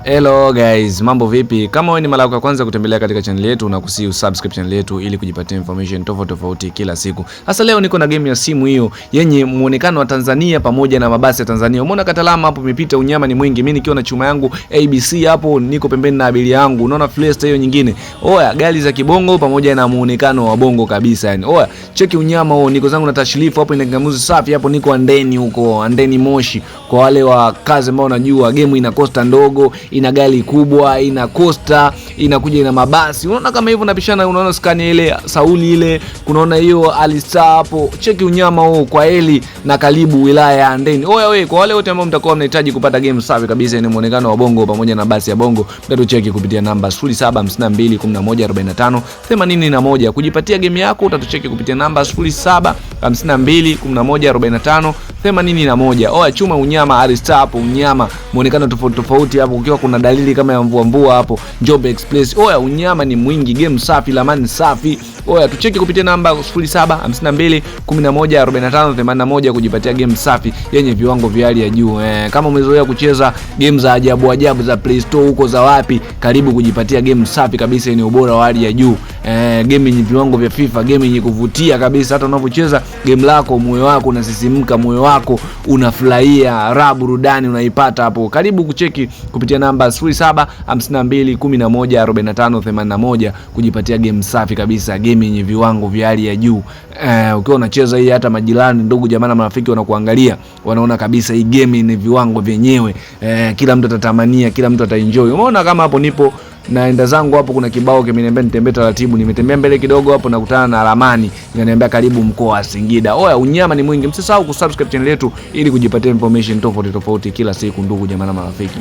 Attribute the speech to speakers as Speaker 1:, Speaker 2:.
Speaker 1: Hello guys, mambo vipi? Kama wewe ni mara yako ya kwanza kutembelea katika channel yetu, nakusihi usubscribe channel yetu ili kujipatia information tofauti kila siku. Sasa leo niko na game ya simu hiyo yenye muonekano wa Tanzania pamoja na mabasi ya Tanzania. Umeona katalama hapo imepita, unyama ni mwingi. Mimi nikiwa na chuma yangu ABC hapo, niko pembeni na abiria yangu. Unaona Fiesta hiyo nyingine. Oya, gari za kibongo pamoja na muonekano wa bongo kabisa yani. Oya, cheki unyama huo. Niko zangu na tashlifu hapo, ina kingamuzi safi hapo, niko Andeni huko, Andeni Moshi. Kwa wale wa kazi ambao wanajua game ina costa ndogo, ina gari kubwa, ina costa, inakuja ina mabasi. Unaona kama hivyo napishana, unaona skani ile Sauli ile, kunaona hiyo Alistar hapo. Cheki unyama huo kwa heli na karibu wilaya ya Andeni. Oya wewe, kwa wale wote ambao mtakuwa mnahitaji kupata game safi kabisa yenye muonekano wa bongo pamoja na basi ya bongo, bado cheki kupitia namba 0752114581. Kujipatia game yako utatucheki kupitia namba 0752114581. Oya chuma unyama Alistar hapo, unyama muonekano tofauti hapo, ukiwa kuna dalili kama ya mvua hapo, Njombe Express. Oya unyama ni mwingi, game safi, lamani safi. Oya tucheki kupitia namba 0752114581 kujipatia game safi yenye viwango vya hali ya juu. Kama umezoea kucheza game za ajabu za Play Store huko za wapi, karibu kujipatia game safi kabisa yenye ubora wa hali ya juu. Game yenye viwango vya FIFA, game yenye kuvutia kabisa, hata unapocheza game lako moyo wako unasisimka, moyo wako unafurahia, raha burudani unaipata hapo. Karibu kucheki kupitia namba 0752114581 kujipatia game safi kabisa, game yenye viwango vya hali ya juu. Ukiwa unacheza hii, hata majirani, ndugu jamaa na marafiki wanakuangalia, wanaona kabisa hii game ina viwango vyenyewe. Kila mtu atatamania, kila mtu ataenjoy. Umeona kama hapo nipo naenda zangu hapo, kuna kibao kimeniambia nitembee taratibu, nimetembea mbele kidogo hapo nakutana na ramani inaniambia karibu mkoa wa Singida. Oya unyama ni mwingi. Msisahau kusubscribe channel yetu ili kujipatia information tofauti kila siku, ndugu jamaa na marafiki.